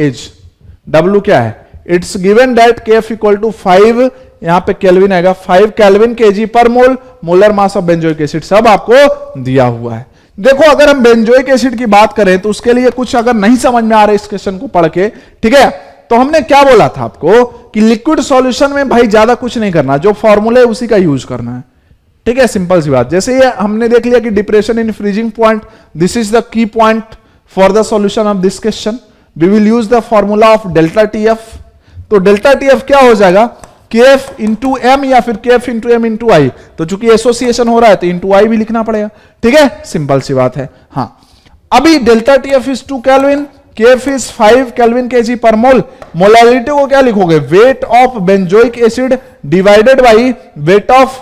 क्या है, it's given that KF equal to 5, यहां पे केल्विन आएगा, 5 केल्विन kg पर mole, molar mass of benzoic acid सब आपको दिया हुआ है। देखो अगर हम बेंजोइक एसिड की बात करें तो उसके लिए कुछ अगर नहीं समझ में आ रहा है इस क्वेश्चन को पढ़ के, ठीक है, तो हमने क्या बोला था आपको कि लिक्विड सॉल्यूशन में भाई ज्यादा कुछ नहीं करना, जो फॉर्मूला है उसी का यूज करना है, ठीक है, सिंपल सी बात। जैसे ये हमने देख लिया कि depression in freezing point, this is the key point for the solution of this question. We will use the formula of delta TF। तो डेल्टा TF क्या हो जाएगा, KF इंटू M या फिर KF into M into I। तो चूंकि एसोसिएशन हो रहा है तो इंटू I भी लिखना पड़ेगा, ठीक है, सिंपल सी बात है। हाँ, अभी delta TF is 2 kelvin, KF is 5 kelvin kg पर मोल। मोलालिटी को क्या लिखोगे, wait of benzoic acid divided by weight of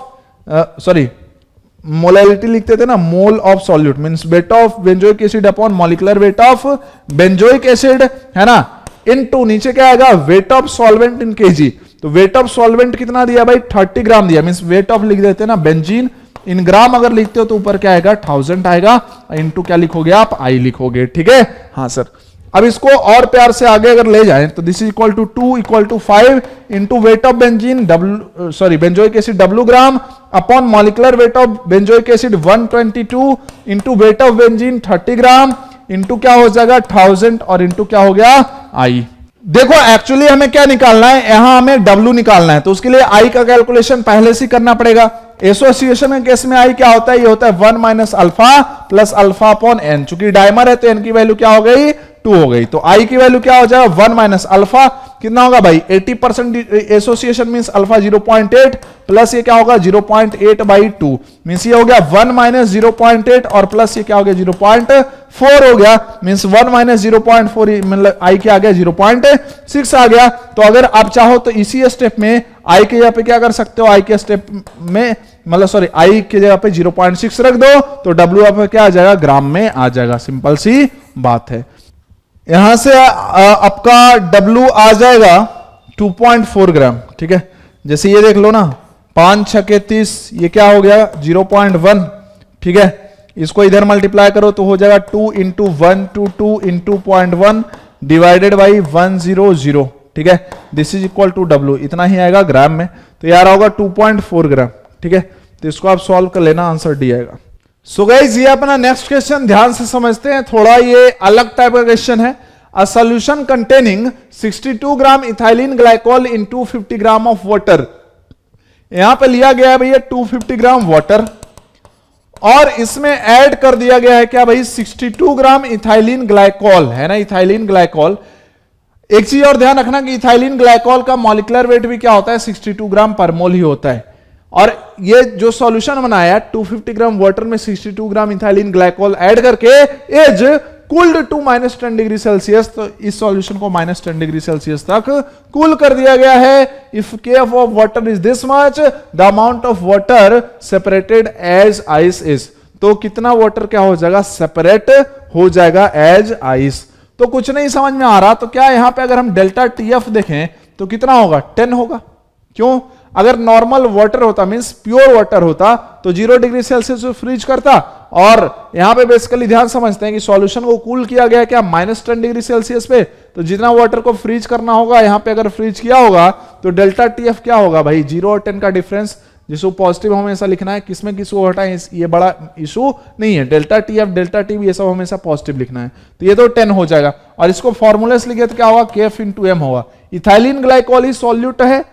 molality लिखते थे ना, मोल of solute means wait of benzoic acid upon molecular weight of benzoic acid, है ना, इनटू नीचे क्या आएगा, wait of solvent in kg। तो वेट ऑफ सॉल्वेंट कितना दिया भाई, 30 ग्राम दिया, मींस वेट ऑफ लिख देते हैं ना बेंजीन, इन ग्राम अगर लिखते हो तो ऊपर क्या आएगा, 1000 आएगा, इनटू क्या लिखोगे आप, I लिखोगे, ठीक है। हाँ सर, अब इसको और प्यार से आगे अगर ले जाएं तो this is equal to 2 equal to 5 into weight of benzene benzoic acid W gram upon molecular weight of benzoic acid 122 into weight of benzene 30 gram into क्या हो जाएगा 1000 और इंटू क्या हो गया I। देखो एक्चुअली हमें क्या निकालना है, यहां हमें W निकालना है, तो उसके लिए I का कैलकुलेशन पहले से करना पड़ेगा। एसोसिएशन के केस में I क्या होता है, ये होता है 1 minus alpha plus alpha upon n। चूंकि डाइमर है तो n की वैल्यू क्या हो गई, 2 हो गई, तो I की वैल्यू क्या हो जाएगा, 1 माइनस अल्फा कितना होगा भाई, 80% एसोसिएशन मींस अल्फा 0.8 प्लस ये क्या होगा 0.8 बाई 2 मींस ये हो गया 1 माइनस 0.8 और प्लस ये क्या हो गया 0.4 हो गया, मींस 1 माइनस 0.4 मतलब I क्या आ गया 0.6 आ गया। तो अगर आप चाहो तो इसी स्टेप में I के जगह पे क्या कर सकते हो, I के स्टेप में मतलब सॉरी I के जगह पे 0.6 रख दो तो W आप क्या आ जाएगा, ग्राम में आ जाएगा, सिंपल सी बात है। यहां से आपका W आ जाएगा 2.4 ग्राम, ठीक है। जैसे ये देख लो ना, 5 6 के 30, ये क्या हो गया 0.1, ठीक है। इसको इधर मल्टीप्लाई करो तो हो जाएगा 2 इंटू 122 इंटू 0.1 डिवाइडेड बाई 100, ठीक है। This is equal to W, इतना ही आएगा ग्राम में, तो यार होगा 2.4 ग्राम, ठीक है। तो इसको आप सॉल्व कर लेना, आंसर डी आएगा। सो गाइस ये अपना नेक्स्ट क्वेश्चन ध्यान से समझते हैं, थोड़ा ये अलग टाइप का क्वेश्चन है। A solution containing 62 gram ethylene glycol in 250 gram of water. यहां पे लिया गया है भैया 250 ग्राम वाटर और इसमें ऐड कर दिया गया है क्या भाई 62 ग्राम इथाइलिन ग्लाइकोल, है ना, इथाइलिन ग्लाइकोल। एक चीज और ध्यान रखना कि इथाइलिन ग्लाइकोल का मॉलिक्यूलर वेट भी क्या होता है 62 ग्राम पर मोल ही होता है। और ये जो सॉल्यूशन बनाया 250 ग्राम वाटर में 62 ग्राम इथाइलिन ग्लाइकोल ऐड करके is cooled to -10 degree Celsius. तो इस सॉल्यूशन को -10 डिग्री सेल्सियस तक कूल कर दिया गया है। If KF of water is this much, the amount of water separated as ice is. तो कितना वाटर क्या हो जाएगा, सेपरेट हो जाएगा एज आइस। तो कुछ नहीं समझ में आ रहा, तो क्या यहां पे अगर हम डेल्टा टीएफ देखें तो कितना होगा 10 होगा। क्यों, अगर नॉर्मल वाटर होता मींस प्योर वाटर होता तो 0 डिग्री सेल्सियस फ्रीज करता, और यहां पे बेसिकली ध्यान समझते हैं कि सॉल्यूशन को कूल किया गया क्या -10 डिग्री सेल्सियस पे, तो जितना वाटर को फ्रीज करना होगा यहां पे अगर फ्रीज किया होगा तो डेल्टा टीएफ क्या होगा भाई, 0 और 10 का डिफरेंस, जिसको पॉजिटिव हमेशा लिखना है, किसमें किसको हटाएं ये बड़ा इशू नहीं है, डेल्टा टीएफ डेल्टा टी ये सब हमेशा पॉजिटिव लिखना है, तो ये तो 10 हो जाएगा। और इसको फॉर्मूला से लिखे तो क्या होगा, केएफ इंटू एम होगा। इथाइलिन ग्लाइकोल ही सॉल्यूट है,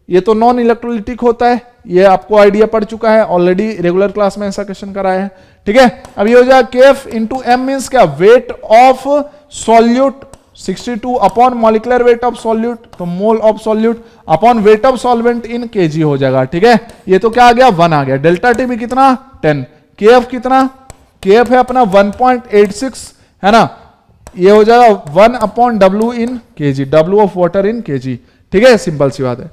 ये तो नॉन इलेक्ट्रोलिटिक होता है, ये आपको आइडिया पड़ चुका है ऑलरेडी, रेगुलर क्लास में ऐसा क्वेश्चन कराया है, ठीक है। अब ये हो जाएगा केएफ इंटू एम मींस क्या, weight of solute 62 upon molecular weight of solute, तो mole of solute upon weight of solvent in kg हो जाएगा, ठीक है। ये तो क्या आ गया 1 आ गया। डेल्टा टी भी कितना 10, केएफ कितना, केएफ है अपना 1.86 है ना, ये हो जाएगा 1 upon W in KG, W of water in KG, ठीक है, सिंपल सी बात है।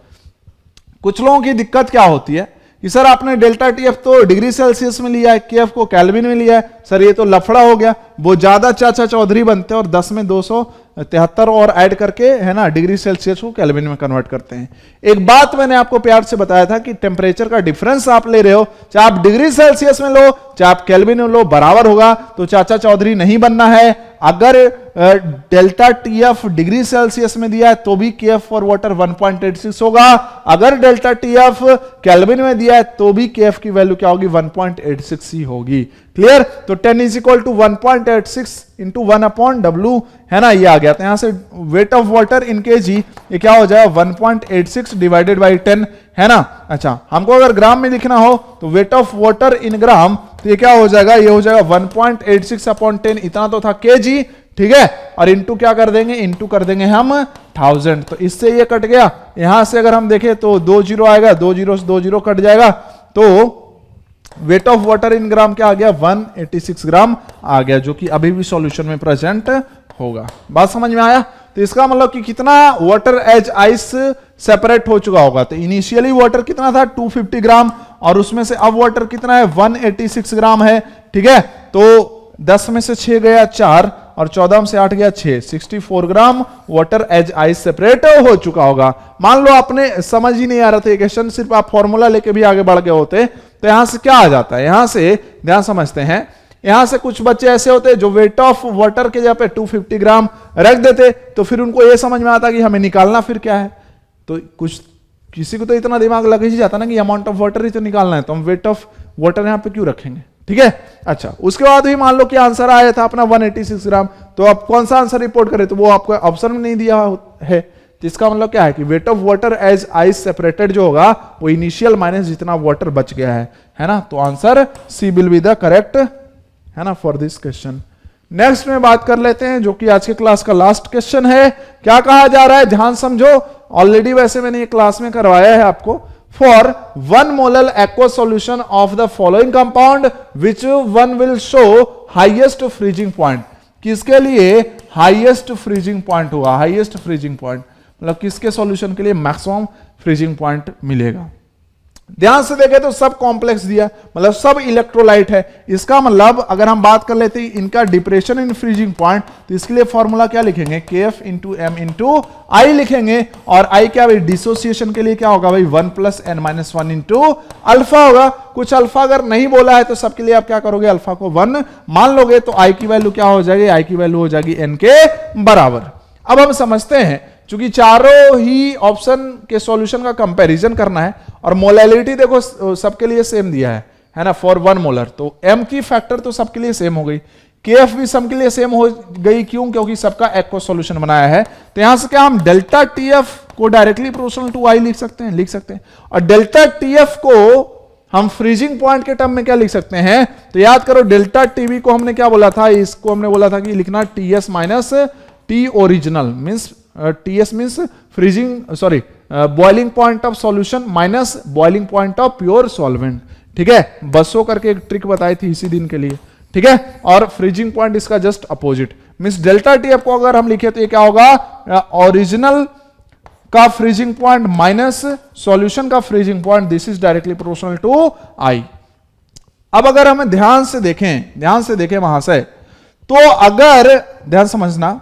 कुछ लोगों की दिक्कत क्या होती है कि सर आपने डेल्टा टीएफ तो डिग्री सेल्सियस में लिया है, केएफ को केल्विन में लिया है, सर ये तो लफड़ा हो गया, वो ज्यादा चाचा चौधरी बनते हैं और 10 में 273 और ऐड करके है ना डिग्री सेल्सियस को केल्विन में कन्वर्ट करते हैं। एक बात मैंने आपको प्यार से बताया था कि टेम्परेचर का डिफरेंस आप ले रहे हो, चाहे आप डिग्री सेल्सियस में लो चाहे आप केल्विन में लो, बराबर होगा, तो चाचा चौधरी नहीं बनना है। अगर डेल्टा टीएफ डिग्री सेल्सियस में दिया है तो भी केएफ फॉर वाटर 1.86 होगा, अगर डेल्टा टीएफ केल्विन में दिया है तो भी केएफ की वैल्यू क्या होगी 1.86 ही होगी। क्लियर, तो 10 is equal to 1.86 into 1 upon W है ना, ये आ गया। तो यहां से weight of water in KG ये क्या हो जाएगा 1.86 डिवाइडेड बाई 10 है ना। अच्छा, हमको अगर ग्राम में लिखना हो तो वेट ऑफ वाटर इन ग्राम, तो ये क्या हो जाएगा, ये हो जाएगा 1.86 अपॉन 10, इतना तो था केजी, ठीक है, और इंटू क्या कर देंगे, इंटू कर देंगे हम 1000, तो इससे ये कट गया। यहां से अगर हम देखें तो 2 जीरो आएगा, 2 जीरो से 2 जीरो कट जाएगा, तो वेट ऑफ वाटर इन ग्राम क्या आ गया 186 ग्राम आ गया, जो कि अभी भी सॉल्यूशन में प्रेजेंट होगा। बात समझ में आया। तो इसका मतलब कि कितना वाटर एज आइस सेपरेट हो चुका होगा, तो इनिशियली वाटर कितना था 250 ग्राम और उसमें से अब वाटर कितना है 186 ग्राम है, ठीक है। तो 10 में से 6 गया 4 और 14 में से 8 गया 6, 64 gram water as ice separate हो चुका होगा। मान लो आपने समझ ही नहीं आ रहा था ये क्वेश्चन, सिर्फ आप फॉर्मूला लेके भी आगे बढ़ गए होते, तो यहां से क्या आ जाता है, यहां से ध्यान समझते हैं, यहां से कुछ बच्चे ऐसे होते हैं जो वेट ऑफ वाटर के जगह पे 250 ग्राम रख देते, तो फिर उनको ये समझ में आता कि हमें निकालना फिर क्या है, तो कुछ किसी को तो इतना दिमाग लग ही जाता ना कि अमाउंट ऑफ वाटर ही तो निकालना है, तो हम वेट ऑफ वाटर यहां पे क्यों रखेंगे, ठीक है। अच्छा, उसके बाद भी मान लो कि आंसर आया था अपना 186 ग्राम, तो आप कौन सा आंसर रिपोर्ट करें, तो वो आपको ऑप्शन में नहीं दिया है, तो इसका मतलब क्या है कि weight of water as ice separated जो होगा वो इनिशियल माइनस जितना वाटर बच गया है ना, तो answer C will be the correct है ना फॉर दिस क्वेश्चन। नेक्स्ट में बात कर लेते हैं जो कि आज के क्लास का लास्ट क्वेश्चन है। क्या कहा जा रहा है, ध्यान समझो, ऑलरेडी वैसे मैंने ये क्लास में करवाया है आपको। For 1 molar aqua solution of the following compound which one will show highest freezing point, किसके लिए हाईएस्ट फ्रीजिंग पॉइंट होगा, हाईएस्ट फ्रीजिंग पॉइंट मतलब किसके सॉल्यूशन के लिए मैक्सिमम फ्रीजिंग पॉइंट मिलेगा। ध्यान से देखें तो सब कॉम्प्लेक्स दिया, मतलब सब इलेक्ट्रोलाइट है, इसका मतलब अगर हम बात कर लेते हैं इनका डिप्रेशन इन फ्रीजिंग पॉइंट, तो इसके लिए फॉर्मूला क्या लिखेंगे, केएफ इंटू एम इंटू आई लिखेंगे, और आई क्या भाई डिसोसिएशन के लिए क्या होगा भाई 1 + n-1 इंटू अल्फा होगा। कुछ अल्फा अगर नहीं बोला है तो सबके लिए आप क्या करोगे, अल्फा को 1 मान लोगे, तो आई की वैल्यू क्या हो जाएगी, आई की वैल्यू हो जाएगी n के बराबर। अब हम समझते हैं चूंकि चारों ही ऑप्शन के सॉल्यूशन का कंपैरिजन करना है और मोलैलिटी देखो सबके लिए सेम दिया है ना, फॉर 1 मोलर, तो m की फैक्टर तो सबके लिए सेम हो गई, केएफ भी सबके लिए सेम हो गई, क्यों, क्योंकि सबका एक्वा सॉल्यूशन बनाया है। तो यहां से क्या हम डेल्टा टीएफ को डायरेक्टली प्रोपोर्शनल टू आई लिख सकते हैं, और डेल्टा टीएफ को हम फ्रीजिंग पॉइंट के टर्म में क्या लिख सकते हैं, तो याद करो डेल्टा टीवी को हमने क्या बोला था, इसको हमने बोला था कि लिखना TS minus T original, means TS means freezing sorry boiling point of solution minus boiling point of pure solvent, ठीक है। बसों करके एक ट्रिक बताई थी इसी दिन के लिए, ठीक है, और फ्रीजिंग पॉइंट इसका just opposite, means delta TF को अगर हम लिखे तो ये क्या होगा, ओरिजिनल का फ्रीजिंग पॉइंट माइनस सॉल्यूशन का freezing point, this is directly proportional to i. अब अगर हमें ध्यान से देखें वहां से, तो अगर ध्यान समझना,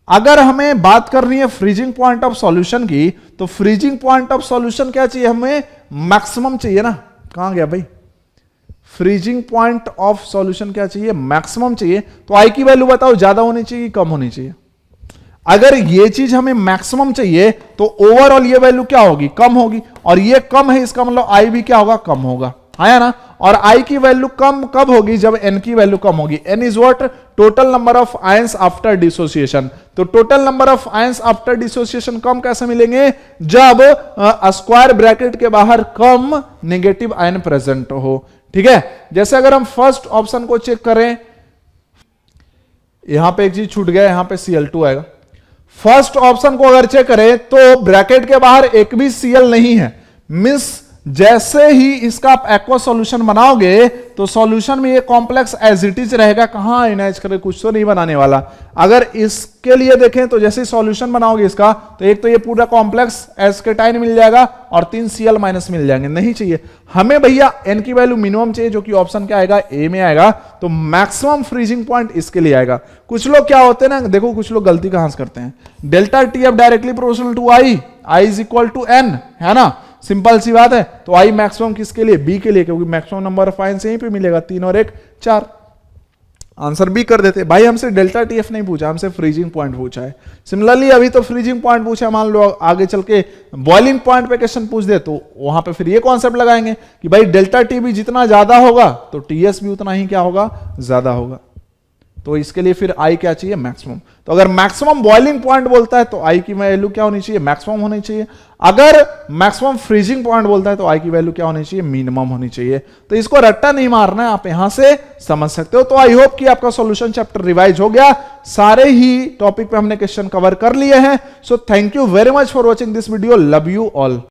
अगर हमें बात करनी है फ्रीजिंग पॉइंट ऑफ सॉल्यूशन की, तो फ्रीजिंग पॉइंट ऑफ सॉल्यूशन क्या चाहिए, हमें मैक्सिमम चाहिए ना, कहां गया भाई, फ्रीजिंग पॉइंट ऑफ सॉल्यूशन क्या चाहिए, मैक्सिमम चाहिए। तो आई की वैल्यू बताओ, ज्यादा होनी चाहिए कम होनी चाहिए, अगर ये चीज हमें मैक्सिमम चाहिए तो ओवरऑल ये वैल्यू क्या होगी, कम होगी, और ये कम है इसका मतलब आई भी क्या होगा, कम होगा, है ना। और आई की वैल्यू कम कब होगी, जब एन की वैल्यू कम होगी। N is what, total number of ions after dissociation. तो total number of ions after dissociation कम कैसे मिलेंगे, जब स्क्वायर ब्रैकेट के बाहर कम नेगेटिव आयन प्रेजेंट हो, ठीक है। जैसे अगर हम फर्स्ट ऑप्शन को चेक करें, यहां पे एक चीज छूट गया, यहां पे Cl2 आएगा। फर्स्ट ऑप्शन को अगर चेक करें तो ब्रैकेट के बाहर एक भी Cl नहीं है, मींस जैसे ही इसका आप एक्वा सॉल्यूशन बनाओगे तो सॉल्यूशन में ये कॉम्प्लेक्स एज इट इज रहेगा, कहां आयनाइज करके कुछ तो नहीं बनाने वाला। अगर इसके लिए देखें तो जैसे सॉल्यूशन बनाओगे इसका, तो एक तो ये पूरा कॉम्प्लेक्स एस्केटाइन मिल जाएगा और 3 Cl माइनस मिल जाएंगे, नहीं चाहिए हमें भैया। एन की वैल्यू मिनिमम चाहिए, जो कि ऑप्शन क्या आएगा, ए में आएगा। तो मैक्सिमम फ्रीजिंग पॉइंट इसके लिए आएगा। कुछ लोग क्या होते हैं ना, देखो कुछ लोग गलती कहां से करते हैं, delta T F directly proportional to i, i is equal to n, है ना, सिंपल सी बात है। तो आई मैक्सिमम किसके लिए, बी के लिए, क्योंकि मैक्सिमम नंबर ऑफ आयंस यहीं पे मिलेगा, 3 और 1 4। आंसर बी कर देते भाई। हमसे डेल्टा टीएफ नहीं पूछा, हमसे फ्रीजिंग पॉइंट पूछा है। सिमिलरली अभी तो फ्रीजिंग पॉइंट पूछा, मान लो आगे चल के बॉइलिंग पॉइंट पे क्वेश्चन पूछ दे तो वहां पे फिर ये कॉन्सेप्ट लगाएंगे कि भाई डेल्टा टी भी जितना ज्यादा होगा तो टीएस भी उतना ही क्या होगा, ज्यादा होगा। तो इसके लिए फिर आई क्या चाहिए, मैक्सिमम। तो अगर मैक्सिमम बॉइलिंग पॉइंट बोलता है तो आई की वैल्यू क्या होनी चाहिए, मैक्सिमम होनी चाहिए। अगर मैक्सिमम फ्रीजिंग पॉइंट बोलता है तो आई की वैल्यू क्या होनी चाहिए, मिनिमम होनी चाहिए। तो इसको रट्टा नहीं मारना है, आप यहां से समझ सकते हो। तो आई होप कि आपका सॉल्यूशन चैप्टर रिवाइज हो गया, सारे ही टॉपिक पे हमने क्वेश्चन कवर कर लिए हैं। So thank you very much for watching this video, love you all.